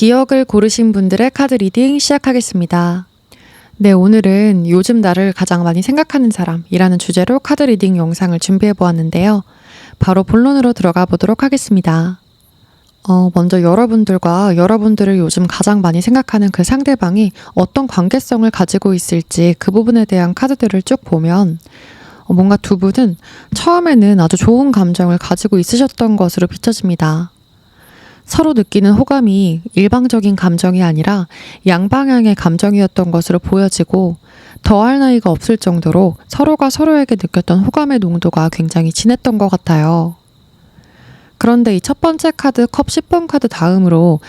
기억을 고르신 분들의 카드 리딩 시작하겠습니다. 네, 오늘은 요즘 나를 가장 많이 생각하는 사람이라는 주제로 카드 리딩 영상을 준비해 보았는데요. 바로 본론으로 들어가 보도록 하겠습니다. 먼저 여러분들과 여러분들을 요즘 가장 많이 생각하는 그 상대방이 어떤 관계성을 가지고 있을지 그 부분에 대한 카드들을 쭉 보면 뭔가 두 분은 처음에는 아주 좋은 감정을 가지고 있으셨던 것으로 비춰집니다. 서로 느끼는 호감이 일방적인 감정이 아니라 양방향의 감정이었던 것으로 보여지고 더할 나위가 없을 정도로 서로가 서로에게 느꼈던 호감의 농도가 굉장히 진했던 것 같아요. 그런데 이 첫 번째 카드 컵 10번 카드 다음으로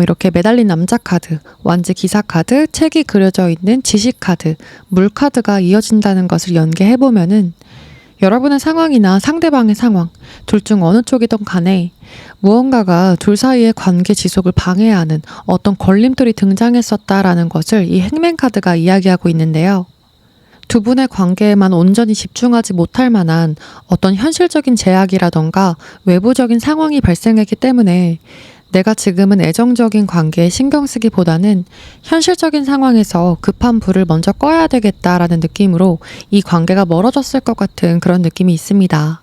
이렇게 매달린 남자 카드, 완지 기사 카드, 책이 그려져 있는 지식 카드, 물 카드가 이어진다는 것을 연계해보면은 여러분의 상황이나 상대방의 상황, 둘 중 어느 쪽이든 간에 무언가가 둘 사이의 관계 지속을 방해하는 어떤 걸림돌이 등장했었다라는 것을 이 행맨 카드가 이야기하고 있는데요. 두 분의 관계에만 온전히 집중하지 못할 만한 어떤 현실적인 제약이라던가 외부적인 상황이 발생했기 때문에 내가 지금은 애정적인 관계에 신경 쓰기보다는 현실적인 상황에서 급한 불을 먼저 꺼야 되겠다라는 느낌으로 이 관계가 멀어졌을 것 같은 그런 느낌이 있습니다.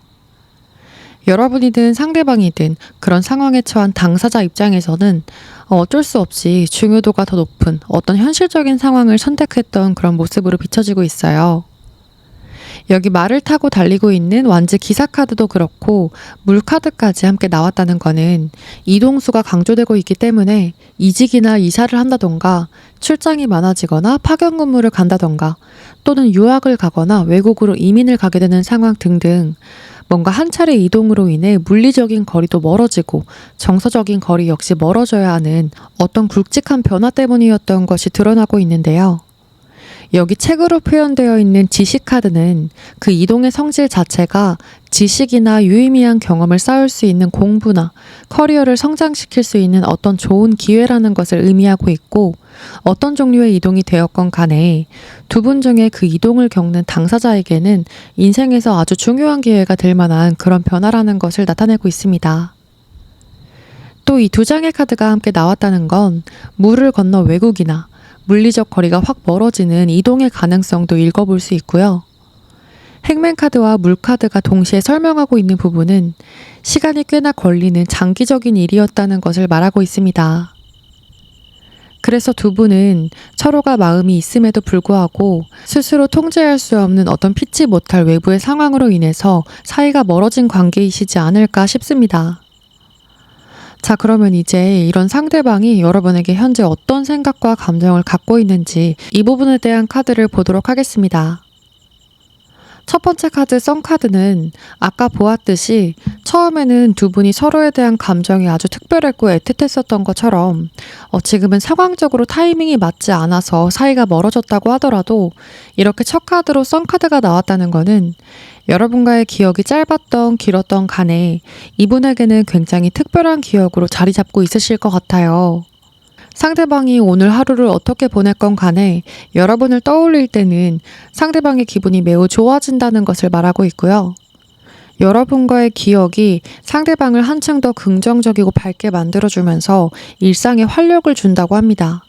여러분이든 상대방이든 그런 상황에 처한 당사자 입장에서는 어쩔 수 없이 중요도가 더 높은 어떤 현실적인 상황을 선택했던 그런 모습으로 비춰지고 있어요. 여기 말을 타고 달리고 있는 완지 기사 카드도 그렇고 물 카드까지 함께 나왔다는 거는 이동수가 강조되고 있기 때문에 이직이나 이사를 한다던가 출장이 많아지거나 파견 근무를 간다던가 또는 유학을 가거나 외국으로 이민을 가게 되는 상황 등등 뭔가 한 차례 이동으로 인해 물리적인 거리도 멀어지고 정서적인 거리 역시 멀어져야 하는 어떤 굵직한 변화 때문이었던 것이 드러나고 있는데요. 여기 책으로 표현되어 있는 지식 카드는 그 이동의 성질 자체가 지식이나 유의미한 경험을 쌓을 수 있는 공부나 커리어를 성장시킬 수 있는 어떤 좋은 기회라는 것을 의미하고 있고 어떤 종류의 이동이 되었건 간에 두 분 중에 그 이동을 겪는 당사자에게는 인생에서 아주 중요한 기회가 될 만한 그런 변화라는 것을 나타내고 있습니다. 또 이 두 장의 카드가 함께 나왔다는 건 물을 건너 외국이나 물리적 거리가 확 멀어지는 이동의 가능성도 읽어볼 수 있고요. 행맨 카드와 물 카드가 동시에 설명하고 있는 부분은 시간이 꽤나 걸리는 장기적인 일이었다는 것을 말하고 있습니다. 그래서 두 분은 서로가 마음이 있음에도 불구하고 스스로 통제할 수 없는 어떤 피치 못할 외부의 상황으로 인해서 사이가 멀어진 관계이시지 않을까 싶습니다. 자, 그러면 이제 이런 상대방이 여러분에게 현재 어떤 생각과 감정을 갖고 있는지 이 부분에 대한 카드를 보도록 하겠습니다. 첫 번째 카드 썬 카드는 아까 보았듯이 처음에는 두 분이 서로에 대한 감정이 아주 특별했고 애틋했었던 것처럼 지금은 상황적으로 타이밍이 맞지 않아서 사이가 멀어졌다고 하더라도 이렇게 첫 카드로 썬 카드가 나왔다는 거는 여러분과의 기억이 짧았던 길었던 간에 이분에게는 굉장히 특별한 기억으로 자리 잡고 있으실 것 같아요. 상대방이 오늘 하루를 어떻게 보냈건 간에 여러분을 떠올릴 때는 상대방의 기분이 매우 좋아진다는 것을 말하고 있고요. 여러분과의 기억이 상대방을 한층 더 긍정적이고 밝게 만들어주면서 일상에 활력을 준다고 합니다.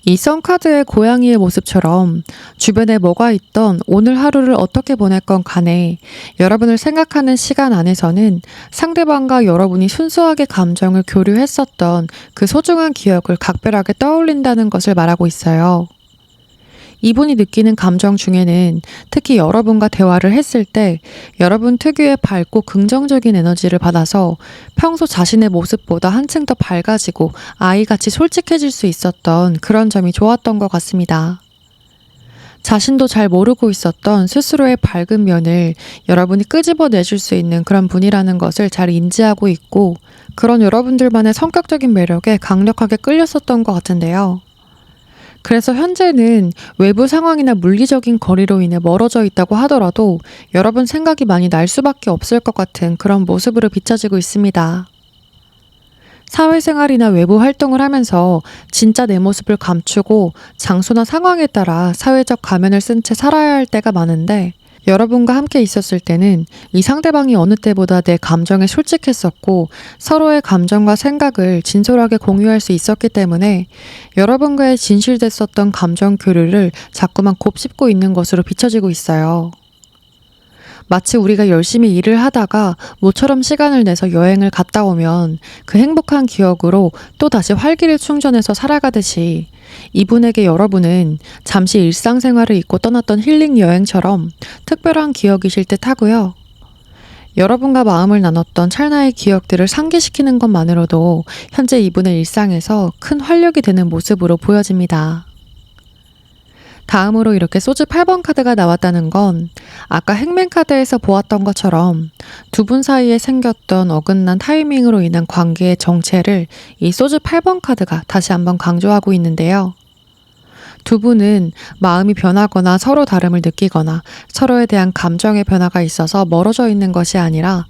이 썬카드의 고양이의 모습처럼 주변에 뭐가 있던 오늘 하루를 어떻게 보냈건 간에 여러분을 생각하는 시간 안에서는 상대방과 여러분이 순수하게 감정을 교류했었던 그 소중한 기억을 각별하게 떠올린다는 것을 말하고 있어요. 이분이 느끼는 감정 중에는 특히 여러분과 대화를 했을 때 여러분 특유의 밝고 긍정적인 에너지를 받아서 평소 자신의 모습보다 한층 더 밝아지고 아이같이 솔직해질 수 있었던 그런 점이 좋았던 것 같습니다. 자신도 잘 모르고 있었던 스스로의 밝은 면을 여러분이 끄집어내줄 수 있는 그런 분이라는 것을 잘 인지하고 있고 그런 여러분들만의 성격적인 매력에 강력하게 끌렸었던 것 같은데요. 그래서 현재는 외부 상황이나 물리적인 거리로 인해 멀어져 있다고 하더라도 여러분 생각이 많이 날 수밖에 없을 것 같은 그런 모습으로 비춰지고 있습니다. 사회생활이나 외부 활동을 하면서 진짜 내 모습을 감추고 장소나 상황에 따라 사회적 가면을 쓴 채 살아야 할 때가 많은데 여러분과 함께 있었을 때는 이 상대방이 어느 때보다 내 감정에 솔직했었고 서로의 감정과 생각을 진솔하게 공유할 수 있었기 때문에 여러분과의 진실됐었던 감정 교류를 자꾸만 곱씹고 있는 것으로 비춰지고 있어요. 마치 우리가 열심히 일을 하다가 모처럼 시간을 내서 여행을 갔다 오면 그 행복한 기억으로 또 다시 활기를 충전해서 살아가듯이 이분에게 여러분은 잠시 일상생활을 잊고 떠났던 힐링 여행처럼 특별한 기억이실 듯 하고요. 여러분과 마음을 나눴던 찰나의 기억들을 상기시키는 것만으로도 현재 이분의 일상에서 큰 활력이 되는 모습으로 보여집니다. 다음으로 이렇게 소주 8번 카드가 나왔다는 건 아까 행맨 카드에서 보았던 것처럼 두 분 사이에 생겼던 어긋난 타이밍으로 인한 관계의 정체를 이 소주 8번 카드가 다시 한번 강조하고 있는데요. 두 분은 마음이 변하거나 서로 다름을 느끼거나 서로에 대한 감정의 변화가 있어서 멀어져 있는 것이 아니라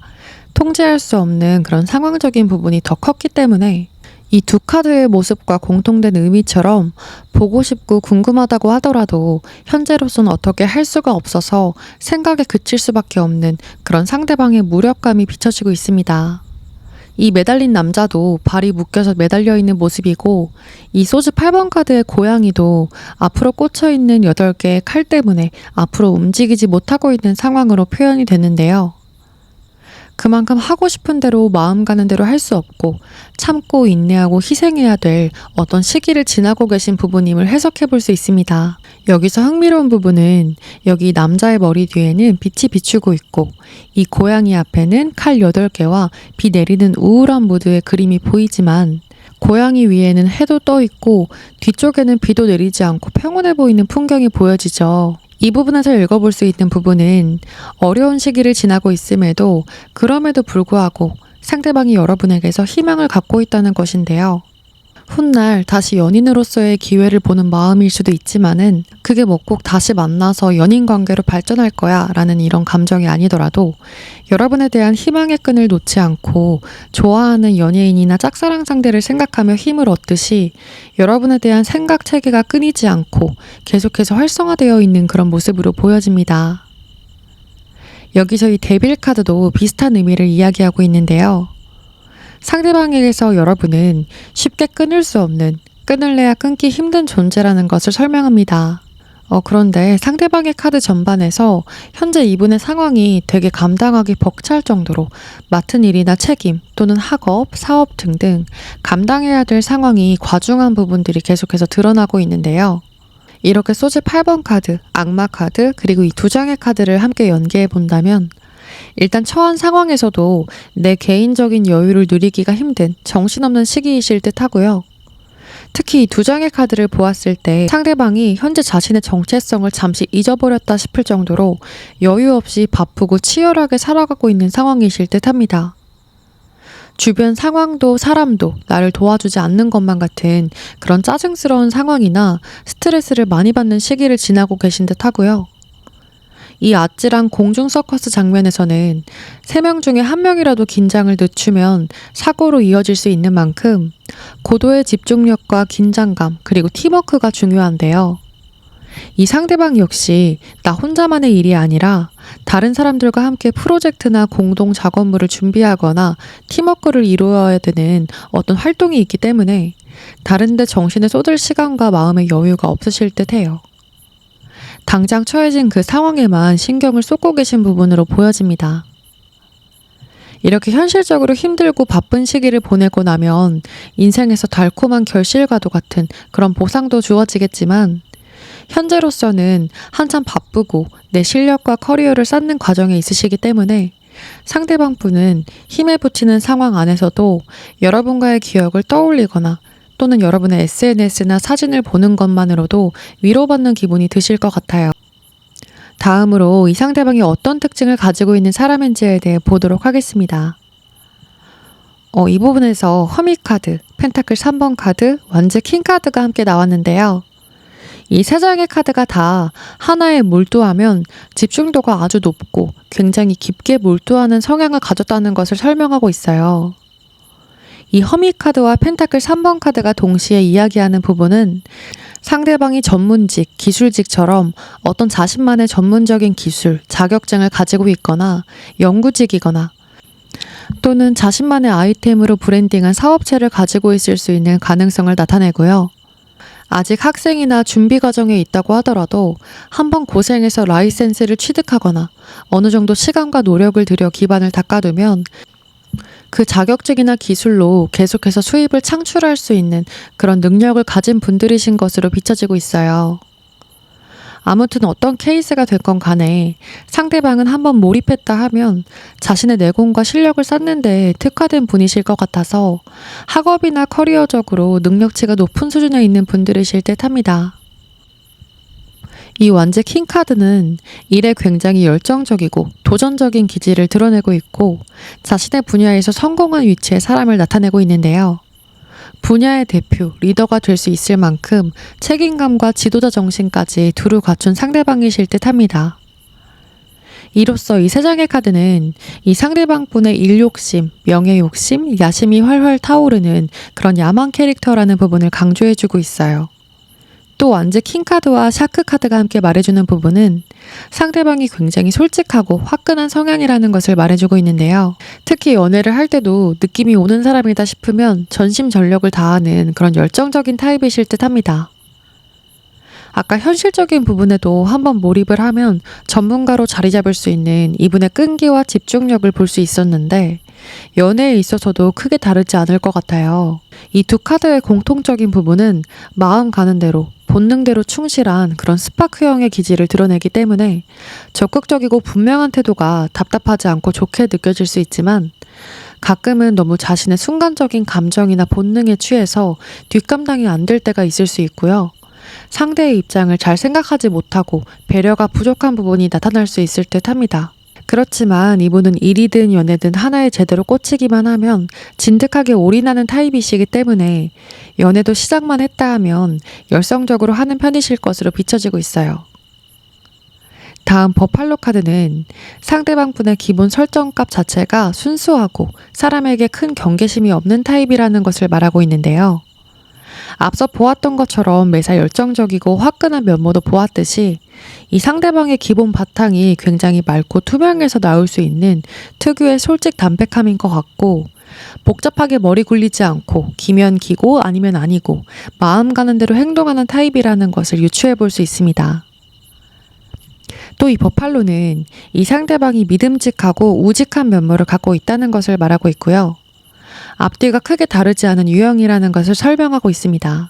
통제할 수 없는 그런 상황적인 부분이 더 컸기 때문에 이 두 카드의 모습과 공통된 의미처럼 보고 싶고 궁금하다고 하더라도 현재로선 어떻게 할 수가 없어서 생각에 그칠 수밖에 없는 그런 상대방의 무력감이 비춰지고 있습니다. 이 매달린 남자도 발이 묶여서 매달려 있는 모습이고 이 소주 8번 카드의 고양이도 앞으로 꽂혀 있는 8개의 칼 때문에 앞으로 움직이지 못하고 있는 상황으로 표현이 되는데요. 그만큼 하고 싶은 대로 마음 가는 대로 할 수 없고 참고 인내하고 희생해야 될 어떤 시기를 지나고 계신 부분임을 해석해 볼 수 있습니다. 여기서 흥미로운 부분은 여기 남자의 머리 뒤에는 빛이 비추고 있고 이 고양이 앞에는 칼 8개와 비 내리는 우울한 무드의 그림이 보이지만 고양이 위에는 해도 떠 있고 뒤쪽에는 비도 내리지 않고 평온해 보이는 풍경이 보여지죠. 이 부분에서 읽어볼 수 있는 부분은 어려운 시기를 지나고 있음에도 그럼에도 불구하고 상대방이 여러분에게서 희망을 갖고 있다는 것인데요. 훗날 다시 연인으로서의 기회를 보는 마음일 수도 있지만은 그게 뭐 꼭 다시 만나서 연인 관계로 발전할 거야 라는 이런 감정이 아니더라도 여러분에 대한 희망의 끈을 놓지 않고 좋아하는 연예인이나 짝사랑 상대를 생각하며 힘을 얻듯이 여러분에 대한 생각 체계가 끊이지 않고 계속해서 활성화되어 있는 그런 모습으로 보여집니다. 여기서 이 데빌 카드도 비슷한 의미를 이야기하고 있는데요. 상대방에게서 여러분은 쉽게 끊을 수 없는, 끊을래야 끊기 힘든 존재라는 것을 설명합니다. 그런데 상대방의 카드 전반에서 현재 이분의 상황이 되게 감당하기 벅찰 정도로 맡은 일이나 책임 또는 학업, 사업 등등 감당해야 될 상황이 과중한 부분들이 계속해서 드러나고 있는데요. 이렇게 소주 8번 카드, 악마 카드, 그리고 이 2장의 카드를 함께 연계해 본다면 일단 처한 상황에서도 내 개인적인 여유를 누리기가 힘든 정신없는 시기이실 듯 하고요. 특히 이 2장의 카드를 보았을 때 상대방이 현재 자신의 정체성을 잠시 잊어버렸다 싶을 정도로 여유 없이 바쁘고 치열하게 살아가고 있는 상황이실 듯 합니다. 주변 상황도 사람도 나를 도와주지 않는 것만 같은 그런 짜증스러운 상황이나 스트레스를 많이 받는 시기를 지나고 계신 듯 하고요. 이 아찔한 공중 서커스 장면에서는 3명 중에 1명이라도 긴장을 늦추면 사고로 이어질 수 있는 만큼 고도의 집중력과 긴장감 그리고 팀워크가 중요한데요. 이 상대방 역시 나 혼자만의 일이 아니라 다른 사람들과 함께 프로젝트나 공동 작업물을 준비하거나 팀워크를 이루어야 되는 어떤 활동이 있기 때문에 다른 데 정신을 쏟을 시간과 마음의 여유가 없으실 듯해요. 당장 처해진 그 상황에만 신경을 쏟고 계신 부분으로 보여집니다. 이렇게 현실적으로 힘들고 바쁜 시기를 보내고 나면 인생에서 달콤한 결실과도 같은 그런 보상도 주어지겠지만 현재로서는 한참 바쁘고 내 실력과 커리어를 쌓는 과정에 있으시기 때문에 상대방 분은 힘에 부치는 상황 안에서도 여러분과의 기억을 떠올리거나 또는 여러분의 SNS나 사진을 보는 것만으로도 위로받는 기분이 드실 것 같아요. 다음으로 이 상대방이 어떤 특징을 가지고 있는 사람인지에 대해 보도록 하겠습니다. 이 부분에서 허미 카드, 펜타클 3번 카드, 완즈 킹 카드가 함께 나왔는데요. 이 3장의 카드가 다 하나에 몰두하면 집중도가 아주 높고 굉장히 깊게 몰두하는 성향을 가졌다는 것을 설명하고 있어요. 이 허미 카드와 펜타클 3번 카드가 동시에 이야기하는 부분은 상대방이 전문직, 기술직처럼 어떤 자신만의 전문적인 기술, 자격증을 가지고 있거나 연구직이거나 또는 자신만의 아이템으로 브랜딩한 사업체를 가지고 있을 수 있는 가능성을 나타내고요. 아직 학생이나 준비 과정에 있다고 하더라도 한번 고생해서 라이센스를 취득하거나 어느 정도 시간과 노력을 들여 기반을 닦아두면 그 자격증이나 기술로 계속해서 수입을 창출할 수 있는 그런 능력을 가진 분들이신 것으로 비춰지고 있어요. 아무튼 어떤 케이스가 됐건 간에 상대방은 한번 몰입했다 하면 자신의 내공과 실력을 쌓는 데 특화된 분이실 것 같아서 학업이나 커리어적으로 능력치가 높은 수준에 있는 분들이실 듯 합니다. 이 완제 킹카드는 일에 굉장히 열정적이고 도전적인 기질을 드러내고 있고 자신의 분야에서 성공한 위치의 사람을 나타내고 있는데요. 분야의 대표, 리더가 될 수 있을 만큼 책임감과 지도자 정신까지 두루 갖춘 상대방이실 듯 합니다. 이로써 이 세 장의 카드는 이 상대방분의 일욕심, 명예욕심, 야심이 활활 타오르는 그런 야망 캐릭터라는 부분을 강조해주고 있어요. 또 완제 킹카드와 샤크카드가 함께 말해주는 부분은 상대방이 굉장히 솔직하고 화끈한 성향이라는 것을 말해주고 있는데요. 특히 연애를 할 때도 느낌이 오는 사람이다 싶으면 전심전력을 다하는 그런 열정적인 타입이실 듯 합니다. 아까 현실적인 부분에도 한번 몰입을 하면 전문가로 자리 잡을 수 있는 이분의 끈기와 집중력을 볼 수 있었는데 연애에 있어서도 크게 다르지 않을 것 같아요. 이 두 카드의 공통적인 부분은 마음 가는 대로 본능대로 충실한 그런 스파크형의 기질을 드러내기 때문에 적극적이고 분명한 태도가 답답하지 않고 좋게 느껴질 수 있지만 가끔은 너무 자신의 순간적인 감정이나 본능에 취해서 뒷감당이 안 될 때가 있을 수 있고요. 상대의 입장을 잘 생각하지 못하고 배려가 부족한 부분이 나타날 수 있을 듯 합니다. 그렇지만 이분은 일이든 연애든 하나에 제대로 꽂히기만 하면 진득하게 올인하는 타입이시기 때문에 연애도 시작만 했다 하면 열성적으로 하는 편이실 것으로 비춰지고 있어요. 다음 버팔로 카드는 상대방 분의 기본 설정값 자체가 순수하고 사람에게 큰 경계심이 없는 타입이라는 것을 말하고 있는데요. 앞서 보았던 것처럼 매사 열정적이고 화끈한 면모도 보았듯이 이 상대방의 기본 바탕이 굉장히 맑고 투명해서 나올 수 있는 특유의 솔직 담백함인 것 같고 복잡하게 머리 굴리지 않고 기면 기고 아니면 아니고 마음 가는 대로 행동하는 타입이라는 것을 유추해 볼 수 있습니다. 또 이 버팔로는 이 상대방이 믿음직하고 우직한 면모를 갖고 있다는 것을 말하고 있고요. 앞뒤가 크게 다르지 않은 유형이라는 것을 설명하고 있습니다.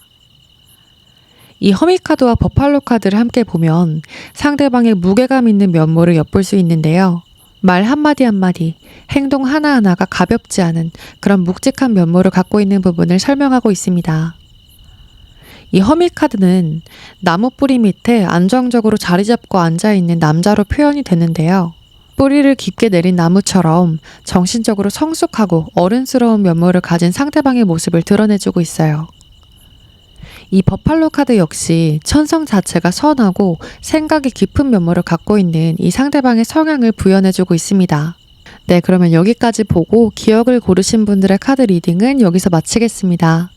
이 허미 카드와 버팔로 카드를 함께 보면 상대방의 무게감 있는 면모를 엿볼 수 있는데요. 말 한마디 한마디, 행동 하나하나가 가볍지 않은 그런 묵직한 면모를 갖고 있는 부분을 설명하고 있습니다. 이 허미 카드는 나무 뿌리 밑에 안정적으로 자리 잡고 앉아있는 남자로 표현이 되는데요. 뿌리를 깊게 내린 나무처럼 정신적으로 성숙하고 어른스러운 면모를 가진 상대방의 모습을 드러내주고 있어요. 이 버팔로 카드 역시 천성 자체가 선하고 생각이 깊은 면모를 갖고 있는 이 상대방의 성향을 부연해주고 있습니다. 네, 그러면 여기까지 보고 기억을 고르신 분들의 카드 리딩은 여기서 마치겠습니다.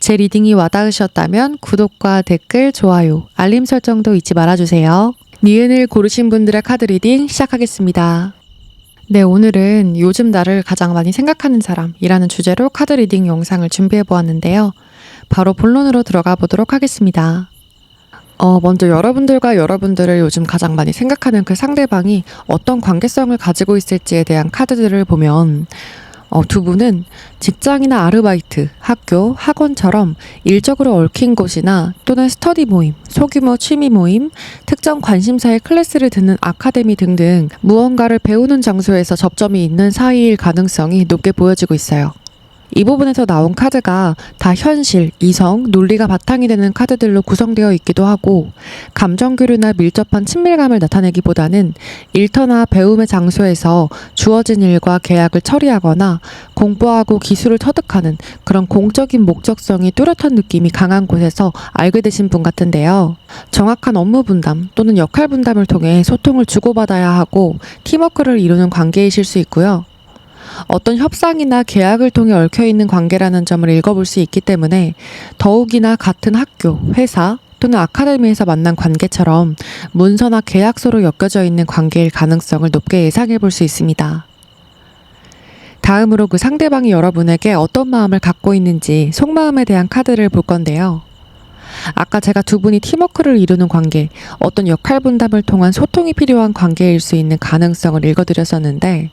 제 리딩이 와닿으셨다면 구독과 댓글, 좋아요, 알림 설정도 잊지 말아주세요. 니은을 고르신 분들의 카드 리딩 시작하겠습니다. 네, 오늘은 요즘 나를 가장 많이 생각하는 사람이라는 주제로 카드 리딩 영상을 준비해 보았는데요. 바로 본론으로 들어가 보도록 하겠습니다. 먼저 여러분들과 여러분들을 요즘 가장 많이 생각하는 그 상대방이 어떤 관계성을 가지고 있을지에 대한 카드들을 보면 두 분은 직장이나 아르바이트, 학교, 학원처럼 일적으로 얽힌 곳이나 또는 스터디 모임, 소규모 취미 모임, 특정 관심사의 클래스를 듣는 아카데미 등등 무언가를 배우는 장소에서 접점이 있는 사이일 가능성이 높게 보여지고 있어요. 이 부분에서 나온 카드가 다 현실, 이성, 논리가 바탕이 되는 카드들로 구성되어 있기도 하고 감정교류나 밀접한 친밀감을 나타내기보다는 일터나 배움의 장소에서 주어진 일과 계약을 처리하거나 공부하고 기술을 터득하는 그런 공적인 목적성이 뚜렷한 느낌이 강한 곳에서 알게 되신 분 같은데요. 정확한 업무 분담 또는 역할 분담을 통해 소통을 주고받아야 하고 팀워크를 이루는 관계이실 수 있고요. 어떤 협상이나 계약을 통해 얽혀있는 관계라는 점을 읽어볼 수 있기 때문에 더욱이나 같은 학교, 회사 또는 아카데미에서 만난 관계처럼 문서나 계약서로 엮여져 있는 관계일 가능성을 높게 예상해 볼 수 있습니다. 다음으로 그 상대방이 여러분에게 어떤 마음을 갖고 있는지 속마음에 대한 카드를 볼 건데요. 아까 제가 두 분이 팀워크를 이루는 관계, 어떤 역할 분담을 통한 소통이 필요한 관계일 수 있는 가능성을 읽어드렸었는데,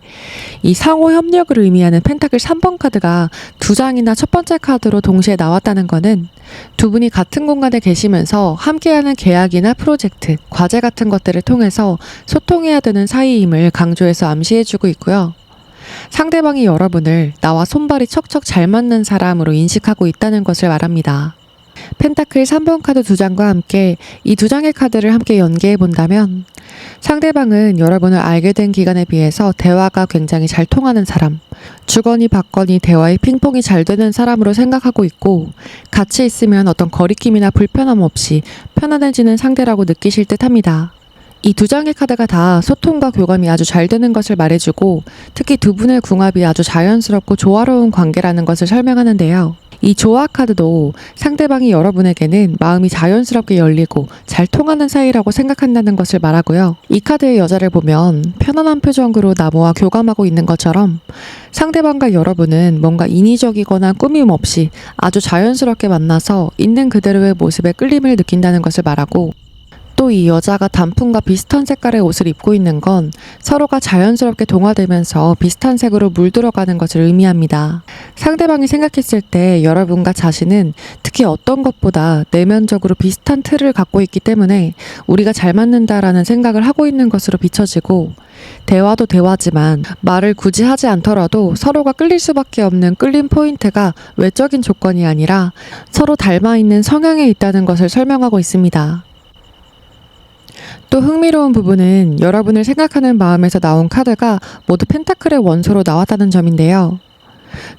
이 상호 협력을 의미하는 펜타클 3번 카드가 두 장이나 첫 번째 카드로 동시에 나왔다는 것은 두 분이 같은 공간에 계시면서 함께하는 계약이나 프로젝트, 과제 같은 것들을 통해서 소통해야 되는 사이임을 강조해서 암시해주고 있고요. 상대방이 여러분을 나와 손발이 척척 잘 맞는 사람으로 인식하고 있다는 것을 말합니다. 펜타클 3번 카드 두 장과 함께 이 두 장의 카드를 함께 연계해 본다면 상대방은 여러분을 알게 된 기간에 비해서 대화가 굉장히 잘 통하는 사람, 주거니 받거니 대화의 핑퐁이 잘 되는 사람으로 생각하고 있고, 같이 있으면 어떤 거리낌이나 불편함 없이 편안해지는 상대라고 느끼실 듯 합니다. 이 두 장의 카드가 다 소통과 교감이 아주 잘 되는 것을 말해주고, 특히 두 분의 궁합이 아주 자연스럽고 조화로운 관계라는 것을 설명하는데요. 이 조화 카드도 상대방이 여러분에게는 마음이 자연스럽게 열리고 잘 통하는 사이라고 생각한다는 것을 말하고요. 이 카드의 여자를 보면 편안한 표정으로 나무와 교감하고 있는 것처럼 상대방과 여러분은 뭔가 인위적이거나 꾸밈 없이 아주 자연스럽게 만나서 있는 그대로의 모습에 끌림을 느낀다는 것을 말하고, 또 이 여자가 단풍과 비슷한 색깔의 옷을 입고 있는 건 서로가 자연스럽게 동화되면서 비슷한 색으로 물들어가는 것을 의미합니다. 상대방이 생각했을 때 여러분과 자신은 특히 어떤 것보다 내면적으로 비슷한 틀을 갖고 있기 때문에 우리가 잘 맞는다라는 생각을 하고 있는 것으로 비춰지고, 대화도 대화지만 말을 굳이 하지 않더라도 서로가 끌릴 수밖에 없는 끌림 포인트가 외적인 조건이 아니라 서로 닮아 있는 성향에 있다는 것을 설명하고 있습니다. 또 흥미로운 부분은 여러분을 생각하는 마음에서 나온 카드가 모두 펜타클의 원소로 나왔다는 점인데요.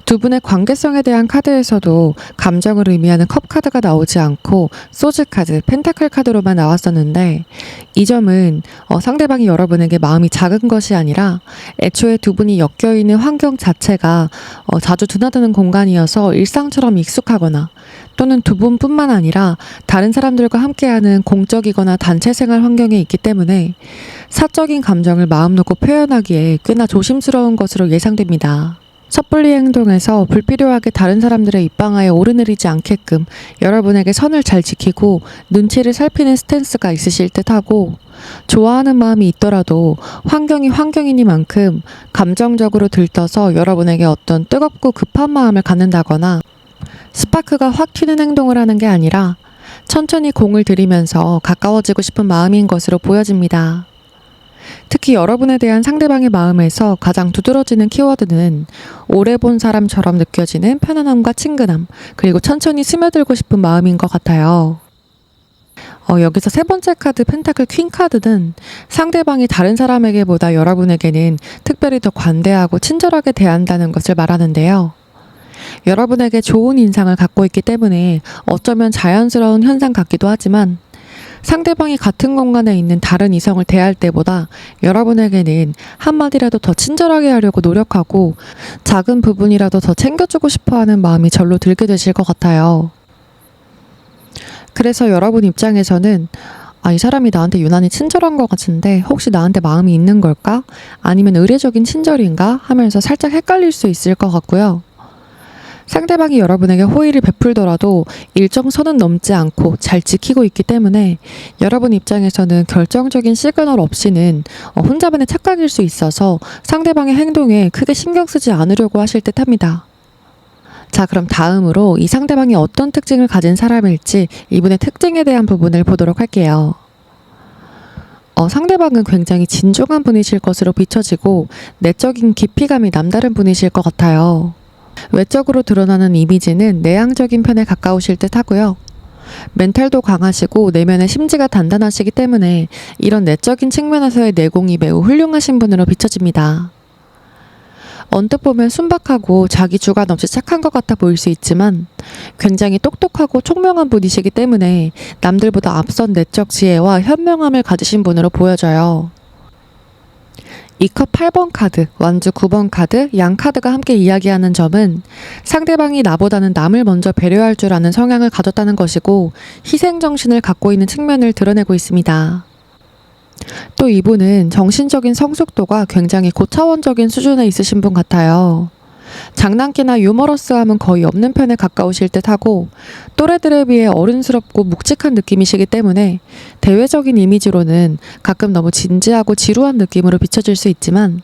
두 분의 관계성에 대한 카드에서도 감정을 의미하는 컵 카드가 나오지 않고 소즈 카드, 펜타클 카드로만 나왔었는데, 이 점은 상대방이 여러분에게 마음이 작은 것이 아니라 애초에 두 분이 엮여있는 환경 자체가 자주 드나드는 공간이어서 일상처럼 익숙하거나, 또는 두 분뿐만 아니라 다른 사람들과 함께하는 공적이거나 단체 생활 환경에 있기 때문에 사적인 감정을 마음 놓고 표현하기에 꽤나 조심스러운 것으로 예상됩니다. 섣불리 행동해서 불필요하게 다른 사람들의 입방아에 오르내리지 않게끔 여러분에게 선을 잘 지키고 눈치를 살피는 스탠스가 있으실 듯하고, 좋아하는 마음이 있더라도 환경이 환경이니만큼 감정적으로 들떠서 여러분에게 어떤 뜨겁고 급한 마음을 갖는다거나 스파크가 확 튀는 행동을 하는 게 아니라 천천히 공을 들이면서 가까워지고 싶은 마음인 것으로 보여집니다. 특히 여러분에 대한 상대방의 마음에서 가장 두드러지는 키워드는 오래 본 사람처럼 느껴지는 편안함과 친근함, 그리고 천천히 스며들고 싶은 마음인 것 같아요. 여기서 세 번째 카드 펜타클 퀸 카드는 상대방이 다른 사람에게보다 여러분에게는 특별히 더 관대하고 친절하게 대한다는 것을 말하는데요. 여러분에게 좋은 인상을 갖고 있기 때문에 어쩌면 자연스러운 현상 같기도 하지만, 상대방이 같은 공간에 있는 다른 이성을 대할 때보다 여러분에게는 한마디라도 더 친절하게 하려고 노력하고 작은 부분이라도 더 챙겨주고 싶어하는 마음이 절로 들게 되실 것 같아요. 그래서 여러분 입장에서는 이 사람이 나한테 유난히 친절한 것 같은데 혹시 나한테 마음이 있는 걸까? 아니면 의례적인 친절인가? 하면서 살짝 헷갈릴 수 있을 것 같고요. 상대방이 여러분에게 호의를 베풀더라도 일정 선은 넘지 않고 잘 지키고 있기 때문에 여러분 입장에서는 결정적인 시그널 없이는 혼자만의 착각일 수 있어서 상대방의 행동에 크게 신경 쓰지 않으려고 하실 듯 합니다. 자, 그럼 다음으로 이 상대방이 어떤 특징을 가진 사람일지 이분의 특징에 대한 부분을 보도록 할게요. 상대방은 굉장히 진중한 분이실 것으로 비춰지고 내적인 깊이감이 남다른 분이실 것 같아요. 외적으로 드러나는 이미지는 내향적인 편에 가까우실 듯 하고요. 멘탈도 강하시고 내면의 심지가 단단하시기 때문에 이런 내적인 측면에서의 내공이 매우 훌륭하신 분으로 비춰집니다. 언뜻 보면 순박하고 자기 주관 없이 착한 것 같아 보일 수 있지만 굉장히 똑똑하고 총명한 분이시기 때문에 남들보다 앞선 내적 지혜와 현명함을 가지신 분으로 보여져요. 이 컵 8번 카드, 완주 9번 카드, 양 카드가 함께 이야기하는 점은 상대방이 나보다는 남을 먼저 배려할 줄 아는 성향을 가졌다는 것이고 희생정신을 갖고 있는 측면을 드러내고 있습니다. 또 이분은 정신적인 성숙도가 굉장히 고차원적인 수준에 있으신 분 같아요. 장난기나 유머러스함은 거의 없는 편에 가까우실 듯하고 또래들에 비해 어른스럽고 묵직한 느낌이시기 때문에 대외적인 이미지로는 가끔 너무 진지하고 지루한 느낌으로 비춰질 수 있지만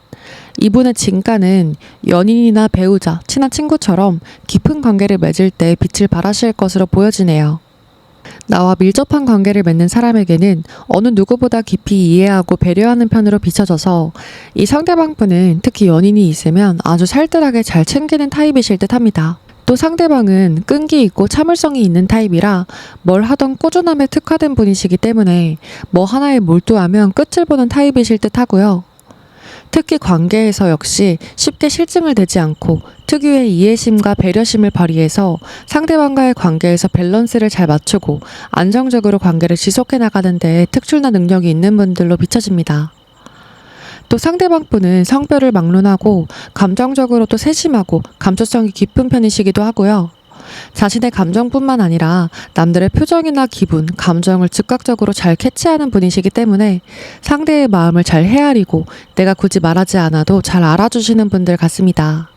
이분의 진가는 연인이나 배우자, 친한 친구처럼 깊은 관계를 맺을 때 빛을 발하실 것으로 보여지네요. 나와 밀접한 관계를 맺는 사람에게는 어느 누구보다 깊이 이해하고 배려하는 편으로 비춰져서 이 상대방 분은 특히 연인이 있으면 아주 살뜰하게 잘 챙기는 타입이실 듯 합니다. 또 상대방은 끈기 있고 참을성이 있는 타입이라 뭘 하던 꾸준함에 특화된 분이시기 때문에 뭐 하나에 몰두하면 끝을 보는 타입이실 듯 하고요. 특히 관계에서 역시 쉽게 실증을 내지 않고 특유의 이해심과 배려심을 발휘해서 상대방과의 관계에서 밸런스를 잘 맞추고 안정적으로 관계를 지속해 나가는 데 특출난 능력이 있는 분들로 비춰집니다. 또 상대방 분은 성별을 막론하고 감정적으로도 세심하고 감수성이 깊은 편이시기도 하고요. 자신의 감정뿐만 아니라 남들의 표정이나 기분, 감정을 즉각적으로 잘 캐치하는 분이시기 때문에 상대의 마음을 잘 헤아리고 내가 굳이 말하지 않아도 잘 알아주시는 분들 같습니다.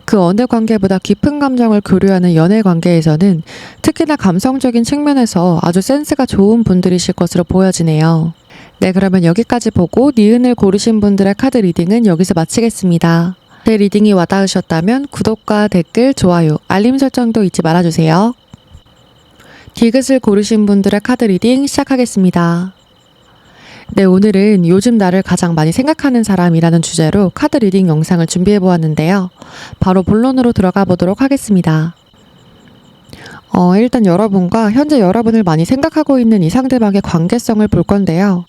그 어느 관계보다 깊은 감정을 교류하는 연애 관계에서는 특히나 감성적인 측면에서 아주 센스가 좋은 분들이실 것으로 보여지네요. 네, 그러면 여기까지 보고 니은을 고르신 분들의 카드 리딩은 여기서 마치겠습니다. 제 리딩이 와닿으셨다면 구독과 댓글, 좋아요, 알림 설정도 잊지 말아주세요. 디귿을 고르신 분들의 카드 리딩 시작하겠습니다. 네, 오늘은 요즘 나를 가장 많이 생각하는 사람이라는 주제로 카드 리딩 영상을 준비해 보았는데요. 바로 본론으로 들어가 보도록 하겠습니다. 일단 여러분과 현재 여러분을 많이 생각하고 있는 이 상대방의 관계성을 볼 건데요.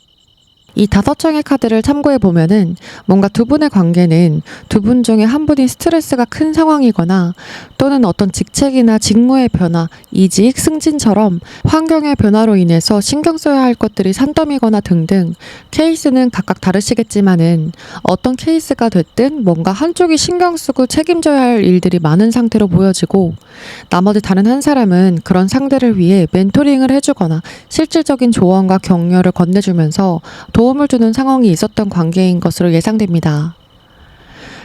이 5장의 카드를 참고해 보면은 뭔가 두 분의 관계는 두 분 중에 한 분이 스트레스가 큰 상황이거나 또는 어떤 직책이나 직무의 변화, 이직, 승진처럼 환경의 변화로 인해서 신경 써야 할 것들이 산더미거나 등등 케이스는 각각 다르시겠지만은 어떤 케이스가 됐든 뭔가 한쪽이 신경 쓰고 책임져야 할 일들이 많은 상태로 보여지고 나머지 다른 한 사람은 그런 상대를 위해 멘토링을 해주거나 실질적인 조언과 격려를 건네주면서 도움을 주는 상황이 있었던 관계인 것으로 예상됩니다.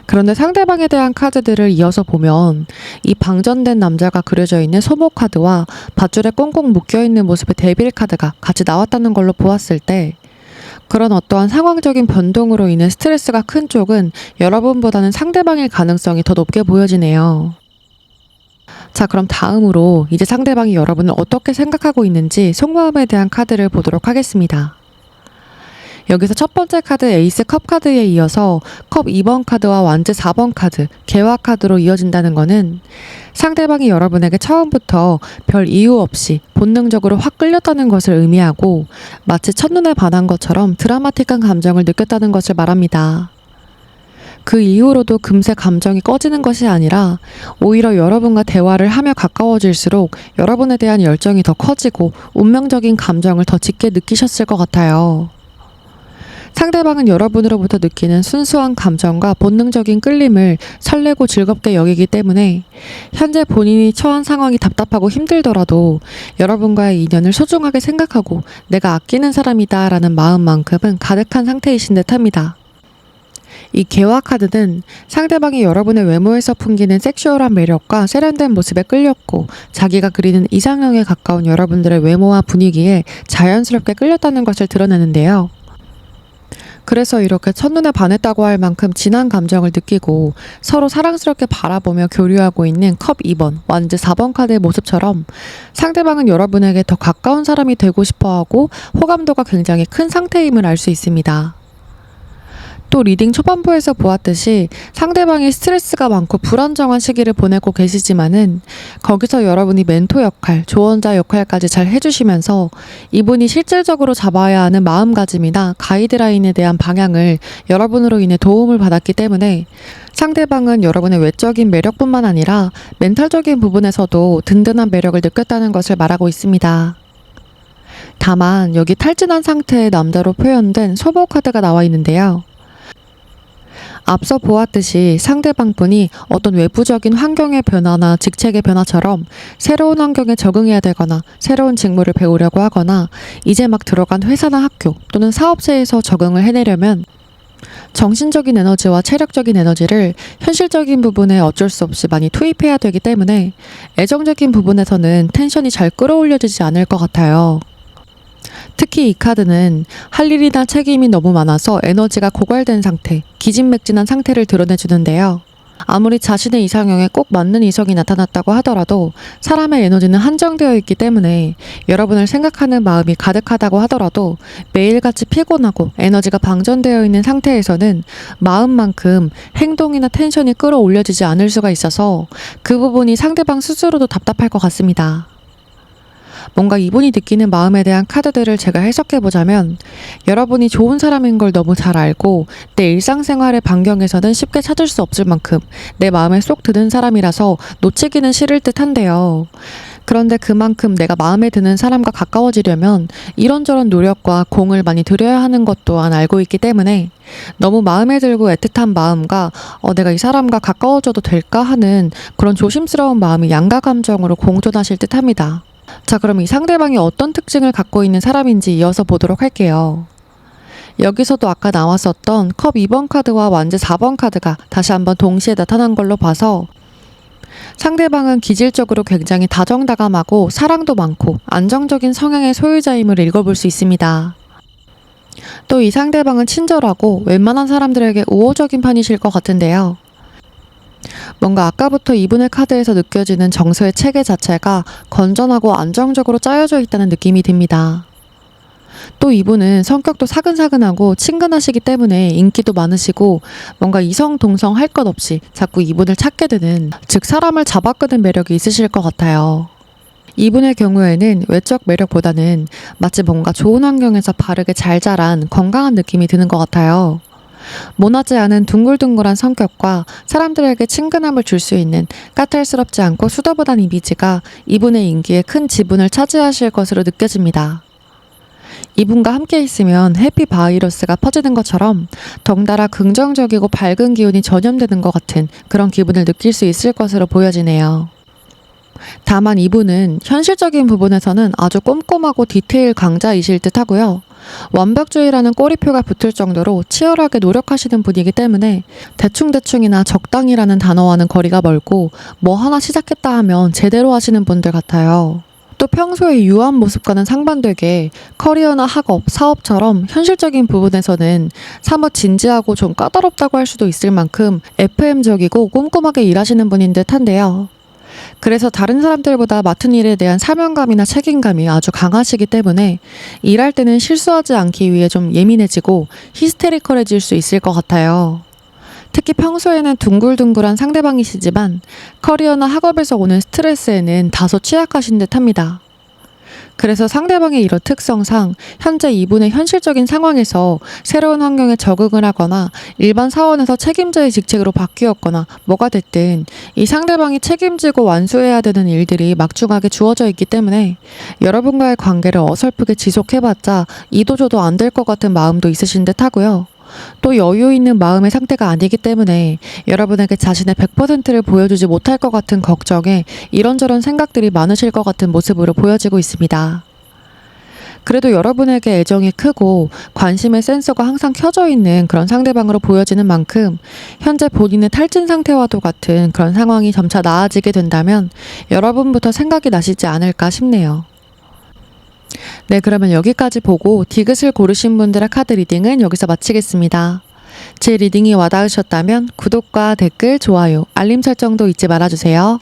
그런데 상대방에 대한 카드들을 이어서 보면 이 방전된 남자가 그려져 있는 소모 카드와 밧줄에 꽁꽁 묶여있는 모습의 데빌 카드가 같이 나왔다는 걸로 보았을 때 그런 어떠한 상황적인 변동으로 인해 스트레스가 큰 쪽은 여러분보다는 상대방일 가능성이 더 높게 보여지네요. 자, 그럼 다음으로 이제 상대방이 여러분을 어떻게 생각하고 있는지 속마음에 대한 카드를 보도록 하겠습니다. 여기서 첫 번째 카드 에이스 컵 카드에 이어서 컵 2번 카드와 완즈 4번 카드, 개화 카드로 이어진다는 것은 상대방이 여러분에게 처음부터 별 이유 없이 본능적으로 확 끌렸다는 것을 의미하고 마치 첫눈에 반한 것처럼 드라마틱한 감정을 느꼈다는 것을 말합니다. 그 이후로도 금세 감정이 꺼지는 것이 아니라 오히려 여러분과 대화를 하며 가까워질수록 여러분에 대한 열정이 더 커지고 운명적인 감정을 더 짙게 느끼셨을 것 같아요. 상대방은 여러분으로부터 느끼는 순수한 감정과 본능적인 끌림을 설레고 즐겁게 여기기 때문에 현재 본인이 처한 상황이 답답하고 힘들더라도 여러분과의 인연을 소중하게 생각하고 내가 아끼는 사람이다 라는 마음만큼은 가득한 상태이신 듯합니다. 이 개화 카드는 상대방이 여러분의 외모에서 풍기는 섹슈얼한 매력과 세련된 모습에 끌렸고 자기가 그리는 이상형에 가까운 여러분들의 외모와 분위기에 자연스럽게 끌렸다는 것을 드러내는데요. 그래서 이렇게 첫눈에 반했다고 할 만큼 진한 감정을 느끼고 서로 사랑스럽게 바라보며 교류하고 있는 컵 2번, 완즈 4번 카드의 모습처럼 상대방은 여러분에게 더 가까운 사람이 되고 싶어하고 호감도가 굉장히 큰 상태임을 알 수 있습니다. 또 리딩 초반부에서 보았듯이 상대방이 스트레스가 많고 불안정한 시기를 보내고 계시지만은 거기서 여러분이 멘토 역할, 조언자 역할까지 잘 해주시면서 이분이 실질적으로 잡아야 하는 마음가짐이나 가이드라인에 대한 방향을 여러분으로 인해 도움을 받았기 때문에 상대방은 여러분의 외적인 매력뿐만 아니라 멘탈적인 부분에서도 든든한 매력을 느꼈다는 것을 말하고 있습니다. 다만 여기 탈진한 상태의 남자로 표현된 소모 카드가 나와 있는데요. 앞서 보았듯이 상대방분이 어떤 외부적인 환경의 변화나 직책의 변화처럼 새로운 환경에 적응해야 되거나 새로운 직무를 배우려고 하거나 이제 막 들어간 회사나 학교 또는 사업체에서 적응을 해내려면 정신적인 에너지와 체력적인 에너지를 현실적인 부분에 어쩔 수 없이 많이 투입해야 되기 때문에 애정적인 부분에서는 텐션이 잘 끌어올려지지 않을 것 같아요. 특히 이 카드는 할 일이나 책임이 너무 많아서 에너지가 고갈된 상태, 기진맥진한 상태를 드러내주는데요. 아무리 자신의 이상형에 꼭 맞는 이성이 나타났다고 하더라도 사람의 에너지는 한정되어 있기 때문에 여러분을 생각하는 마음이 가득하다고 하더라도 매일같이 피곤하고 에너지가 방전되어 있는 상태에서는 마음만큼 행동이나 텐션이 끌어올려지지 않을 수가 있어서 그 부분이 상대방 스스로도 답답할 것 같습니다. 뭔가 이분이 느끼는 마음에 대한 카드들을 제가 해석해보자면 여러분이 좋은 사람인 걸 너무 잘 알고 내 일상생활의 반경에서는 쉽게 찾을 수 없을 만큼 내 마음에 쏙 드는 사람이라서 놓치기는 싫을 듯 한데요. 그런데 그만큼 내가 마음에 드는 사람과 가까워지려면 이런저런 노력과 공을 많이 들여야 하는 것 또한 알고 있기 때문에 너무 마음에 들고 애틋한 마음과 내가 이 사람과 가까워져도 될까 하는 그런 조심스러운 마음이 양가 감정으로 공존하실 듯 합니다. 자, 그럼 이 상대방이 어떤 특징을 갖고 있는 사람인지 이어서 보도록 할게요. 여기서도 아까 나왔었던 컵 2번 카드와 완제 4번 카드가 다시 한번 동시에 나타난 걸로 봐서 상대방은 기질적으로 굉장히 다정다감하고 사랑도 많고 안정적인 성향의 소유자임을 읽어볼 수 있습니다. 또 이 상대방은 친절하고 웬만한 사람들에게 우호적인 편이실 것 같은데요. 뭔가 아까부터 이분의 카드에서 느껴지는 정서의 체계 자체가 건전하고 안정적으로 짜여져 있다는 느낌이 듭니다. 또 이분은 성격도 사근사근하고 친근하시기 때문에 인기도 많으시고 뭔가 이성동성 할 것 없이 자꾸 이분을 찾게 되는, 즉 사람을 잡아끄는 매력이 있으실 것 같아요. 이분의 경우에는 외적 매력보다는 마치 뭔가 좋은 환경에서 바르게 잘 자란 건강한 느낌이 드는 것 같아요. 모나지 않은 둥글둥글한 성격과 사람들에게 친근함을 줄 수 있는 까탈스럽지 않고 수더분한 이미지가 이분의 인기에 큰 지분을 차지하실 것으로 느껴집니다. 이분과 함께 있으면 해피 바이러스가 퍼지는 것처럼 덩달아 긍정적이고 밝은 기운이 전염되는 것 같은 그런 기분을 느낄 수 있을 것으로 보여지네요. 다만 이분은 현실적인 부분에서는 아주 꼼꼼하고 디테일 강자이실 듯 하고요. 완벽주의라는 꼬리표가 붙을 정도로 치열하게 노력하시는 분이기 때문에 대충대충이나 적당이라는 단어와는 거리가 멀고 뭐 하나 시작했다 하면 제대로 하시는 분들 같아요. 또 평소의 유한 모습과는 상반되게 커리어나 학업, 사업처럼 현실적인 부분에서는 사뭇 진지하고 좀 까다롭다고 할 수도 있을 만큼 FM적이고 꼼꼼하게 일하시는 분인 듯 한데요. 그래서 다른 사람들보다 맡은 일에 대한 사명감이나 책임감이 아주 강하시기 때문에 일할 때는 실수하지 않기 위해 좀 예민해지고 히스테리컬해질 수 있을 것 같아요. 특히 평소에는 둥글둥글한 상대방이시지만 커리어나 학업에서 오는 스트레스에는 다소 취약하신 듯 합니다. 그래서 상대방의 이런 특성상 현재 이분의 현실적인 상황에서 새로운 환경에 적응을 하거나 일반 사원에서 책임자의 직책으로 바뀌었거나 뭐가 됐든 이 상대방이 책임지고 완수해야 되는 일들이 막중하게 주어져 있기 때문에 여러분과의 관계를 어설프게 지속해봤자 이도저도 안 될 것 같은 마음도 있으신 듯 하고요. 또 여유 있는 마음의 상태가 아니기 때문에 여러분에게 자신의 100%를 보여주지 못할 것 같은 걱정에 이런저런 생각들이 많으실 것 같은 모습으로 보여지고 있습니다. 그래도 여러분에게 애정이 크고 관심의 센서가 항상 켜져 있는 그런 상대방으로 보여지는 만큼 현재 본인의 탈진 상태와도 같은 그런 상황이 점차 나아지게 된다면 여러분부터 생각이 나시지 않을까 싶네요. 네, 그러면 여기까지 보고 디귿을 고르신 분들의 카드 리딩은 여기서 마치겠습니다. 제 리딩이 와닿으셨다면 구독과 댓글, 좋아요, 알림 설정도 잊지 말아주세요.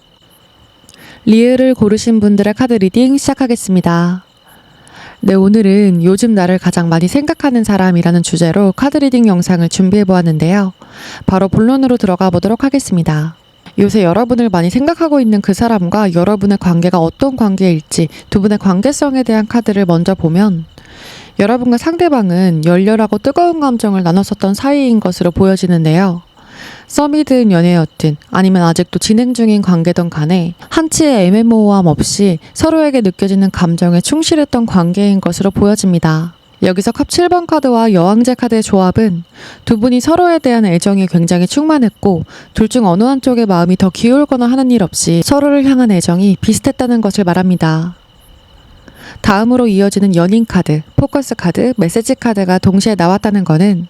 리을을 고르신 분들의 카드 리딩 시작하겠습니다. 네, 오늘은 요즘 나를 가장 많이 생각하는 사람이라는 주제로 카드 리딩 영상을 준비해보았는데요. 바로 본론으로 들어가 보도록 하겠습니다. 요새 여러분을 많이 생각하고 있는 그 사람과 여러분의 관계가 어떤 관계일지 두 분의 관계성에 대한 카드를 먼저 보면 여러분과 상대방은 열렬하고 뜨거운 감정을 나눴었던 사이인 것으로 보여지는데요. 썸이든 연애였든 아니면 아직도 진행 중인 관계든 간에 한치의 애매모호함 없이 서로에게 느껴지는 감정에 충실했던 관계인 것으로 보여집니다. 여기서 컵 7번 카드와 여왕제 카드의 조합은 두 분이 서로에 대한 애정이 굉장히 충만했고 둘 중 어느 한쪽의 마음이 더 기울거나 하는 일 없이 서로를 향한 애정이 비슷했다는 것을 말합니다. 다음으로 이어지는 연인 카드, 포커스 카드, 메시지 카드가 동시에 나왔다는 것은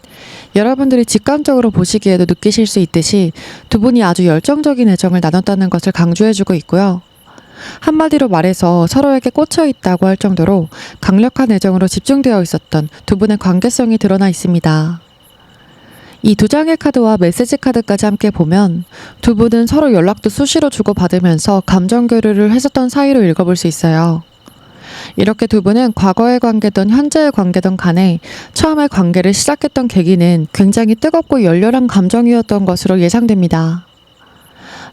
여러분들이 직관적으로 보시기에도 느끼실 수 있듯이 두 분이 아주 열정적인 애정을 나눴다는 것을 강조해주고 있고요. 한마디로 말해서 서로에게 꽂혀 있다고 할 정도로 강력한 애정으로 집중되어 있었던 두 분의 관계성이 드러나 있습니다. 이 두 장의 카드와 메시지 카드까지 함께 보면 두 분은 서로 연락도 수시로 주고받으면서 감정 교류를 했었던 사이로 읽어볼 수 있어요. 이렇게 두 분은 과거의 관계든 현재의 관계든 간에 처음에 관계를 시작했던 계기는 굉장히 뜨겁고 열렬한 감정이었던 것으로 예상됩니다.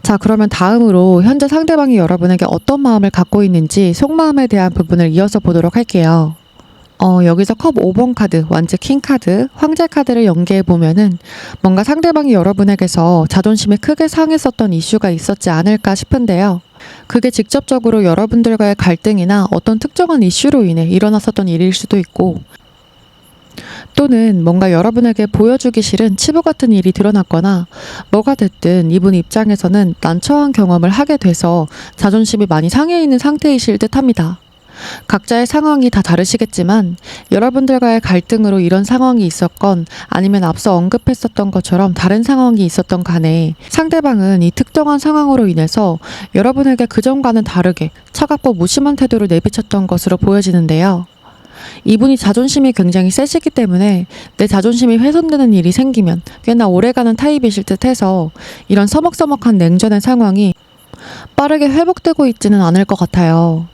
자, 그러면 다음으로 현재 상대방이 여러분에게 어떤 마음을 갖고 있는지 속마음에 대한 부분을 이어서 보도록 할게요. 여기서 컵 5번 카드, 완즈 킹 카드, 황제 카드를 연계해 보면은 뭔가 상대방이 여러분에게서 자존심이 크게 상했었던 이슈가 있었지 않을까 싶은데요. 그게 직접적으로 여러분들과의 갈등이나 어떤 특정한 이슈로 인해 일어났었던 일일 수도 있고 또는 뭔가 여러분에게 보여주기 싫은 치부 같은 일이 드러났거나 뭐가 됐든 이분 입장에서는 난처한 경험을 하게 돼서 자존심이 많이 상해 있는 상태이실 듯합니다. 각자의 상황이 다 다르시겠지만 여러분들과의 갈등으로 이런 상황이 있었건 아니면 앞서 언급했었던 것처럼 다른 상황이 있었던 간에 상대방은 이 특정한 상황으로 인해서 여러분에게 그전과는 다르게 차갑고 무심한 태도를 내비쳤던 것으로 보여지는데요. 이분이 자존심이 굉장히 세시기 때문에 내 자존심이 훼손되는 일이 생기면 꽤나 오래가는 타입이실 듯해서 이런 서먹서먹한 냉전의 상황이 빠르게 회복되고 있지는 않을 것 같아요.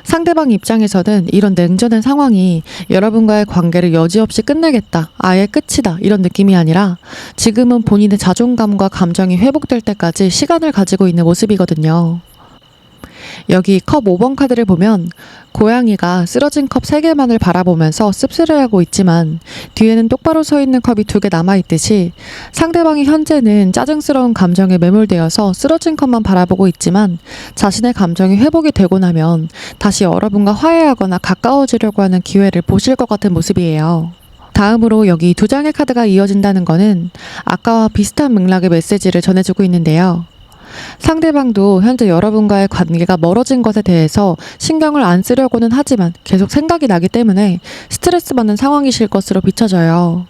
상대방 입장에서는 이런 냉전의 상황이 여러분과의 관계를 여지없이 끝내겠다, 아예 끝이다 이런 느낌이 아니라 지금은 본인의 자존감과 감정이 회복될 때까지 시간을 가지고 있는 모습이거든요. 여기 컵 5번 카드를 보면 고양이가 쓰러진 컵 3개만을 바라보면서 씁쓸해하고 있지만 뒤에는 똑바로 서 있는 컵이 2개 남아있듯이 상대방이 현재는 짜증스러운 감정에 매몰되어서 쓰러진 컵만 바라보고 있지만 자신의 감정이 회복이 되고 나면 다시 여러분과 화해하거나 가까워지려고 하는 기회를 보실 것 같은 모습이에요. 다음으로 여기 두 장의 카드가 이어진다는 것은 아까와 비슷한 맥락의 메시지를 전해주고 있는데요. 상대방도 현재 여러분과의 관계가 멀어진 것에 대해서 신경을 안 쓰려고는 하지만 계속 생각이 나기 때문에 스트레스 받는 상황이실 것으로 비춰져요.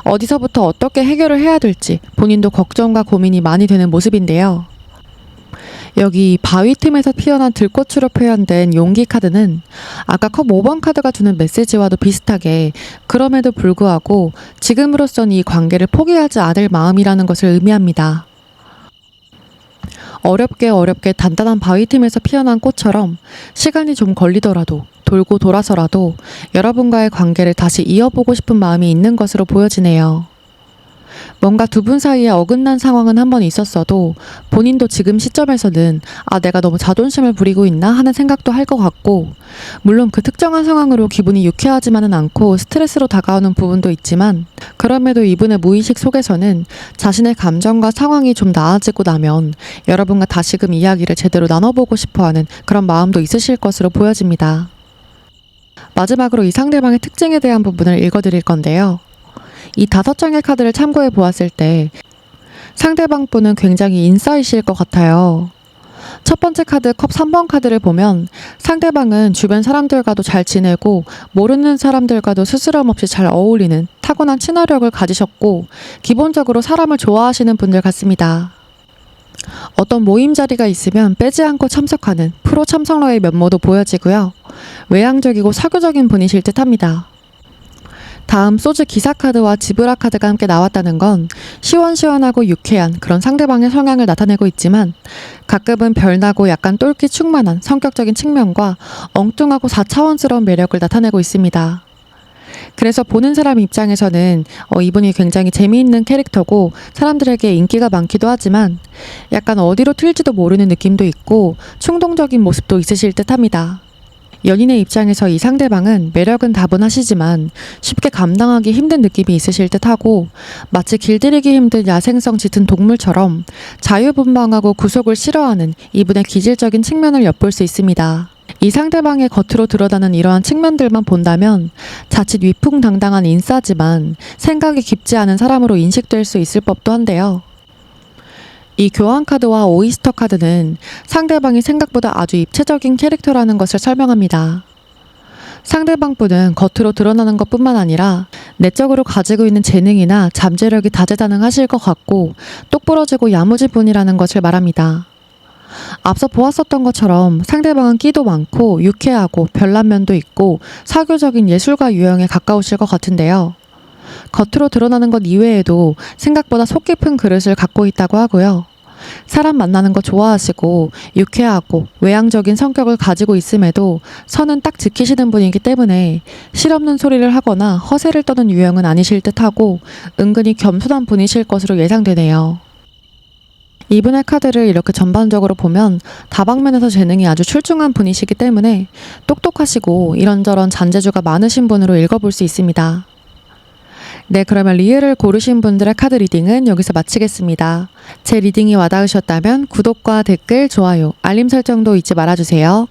어디서부터 어떻게 해결을 해야 될지 본인도 걱정과 고민이 많이 되는 모습인데요. 여기 바위 틈에서 피어난 들꽃으로 표현된 용기 카드는 아까 컵 5번 카드가 주는 메시지와도 비슷하게 그럼에도 불구하고 지금으로선 이 관계를 포기하지 않을 마음이라는 것을 의미합니다. 어렵게 단단한 바위 틈에서 피어난 꽃처럼 시간이 좀 걸리더라도 돌고 돌아서라도 여러분과의 관계를 다시 이어보고 싶은 마음이 있는 것으로 보여지네요. 뭔가 두 분 사이에 어긋난 상황은 한번 있었어도 본인도 지금 시점에서는 내가 너무 자존심을 부리고 있나 하는 생각도 할 것 같고 물론 그 특정한 상황으로 기분이 유쾌하지만은 않고 스트레스로 다가오는 부분도 있지만 그럼에도 이분의 무의식 속에서는 자신의 감정과 상황이 좀 나아지고 나면 여러분과 다시금 이야기를 제대로 나눠보고 싶어하는 그런 마음도 있으실 것으로 보여집니다. 마지막으로 이 상대방의 특징에 대한 부분을 읽어드릴 건데요. 이 5장의 카드를 참고해 보았을 때 상대방 분은 굉장히 인싸이실 것 같아요. 첫 번째 카드 컵 3번 카드를 보면 상대방은 주변 사람들과도 잘 지내고 모르는 사람들과도 스스럼 없이 잘 어울리는 타고난 친화력을 가지셨고 기본적으로 사람을 좋아하시는 분들 같습니다. 어떤 모임 자리가 있으면 빼지 않고 참석하는 프로 참석러의 면모도 보여지고요. 외향적이고 사교적인 분이실 듯합니다. 다음 소주 기사 카드와 지브라 카드가 함께 나왔다는 건 시원시원하고 유쾌한 그런 상대방의 성향을 나타내고 있지만 가끔은 별나고 약간 똘끼 충만한 성격적인 측면과 엉뚱하고 4차원스러운 매력을 나타내고 있습니다. 그래서 보는 사람 입장에서는 이분이 굉장히 재미있는 캐릭터고 사람들에게 인기가 많기도 하지만 약간 어디로 튈지도 모르는 느낌도 있고 충동적인 모습도 있으실 듯합니다. 연인의 입장에서 이 상대방은 매력은 다분하시지만 쉽게 감당하기 힘든 느낌이 있으실 듯하고 마치 길들이기 힘든 야생성 짙은 동물처럼 자유분방하고 구속을 싫어하는 이분의 기질적인 측면을 엿볼 수 있습니다. 이 상대방의 겉으로 드러나는 이러한 측면들만 본다면 자칫 위풍당당한 인싸지만 생각이 깊지 않은 사람으로 인식될 수 있을 법도 한데요. 이 교환카드와 오이스터 카드는 상대방이 생각보다 아주 입체적인 캐릭터라는 것을 설명합니다. 상대방 분은 겉으로 드러나는 것뿐만 아니라 내적으로 가지고 있는 재능이나 잠재력이 다재다능하실 것 같고 똑부러지고 야무진 분이라는 것을 말합니다. 앞서 보았었던 것처럼 상대방은 끼도 많고 유쾌하고 별난 면도 있고 사교적인 예술가 유형에 가까우실 것 같은데요. 겉으로 드러나는 것 이외에도 생각보다 속 깊은 그릇을 갖고 있다고 하고요. 사람 만나는 거 좋아하시고 유쾌하고 외향적인 성격을 가지고 있음에도 선은 딱 지키시는 분이기 때문에 실없는 소리를 하거나 허세를 떠는 유형은 아니실 듯하고 은근히 겸손한 분이실 것으로 예상되네요. 이분의 카드를 이렇게 전반적으로 보면 다방면에서 재능이 아주 출중한 분이시기 때문에 똑똑하시고 이런저런 잔재주가 많으신 분으로 읽어볼 수 있습니다. 네, 그러면 리을을 고르신 분들의 카드 리딩은 여기서 마치겠습니다. 제 리딩이 와닿으셨다면 구독과 댓글, 좋아요, 알림 설정도 잊지 말아주세요.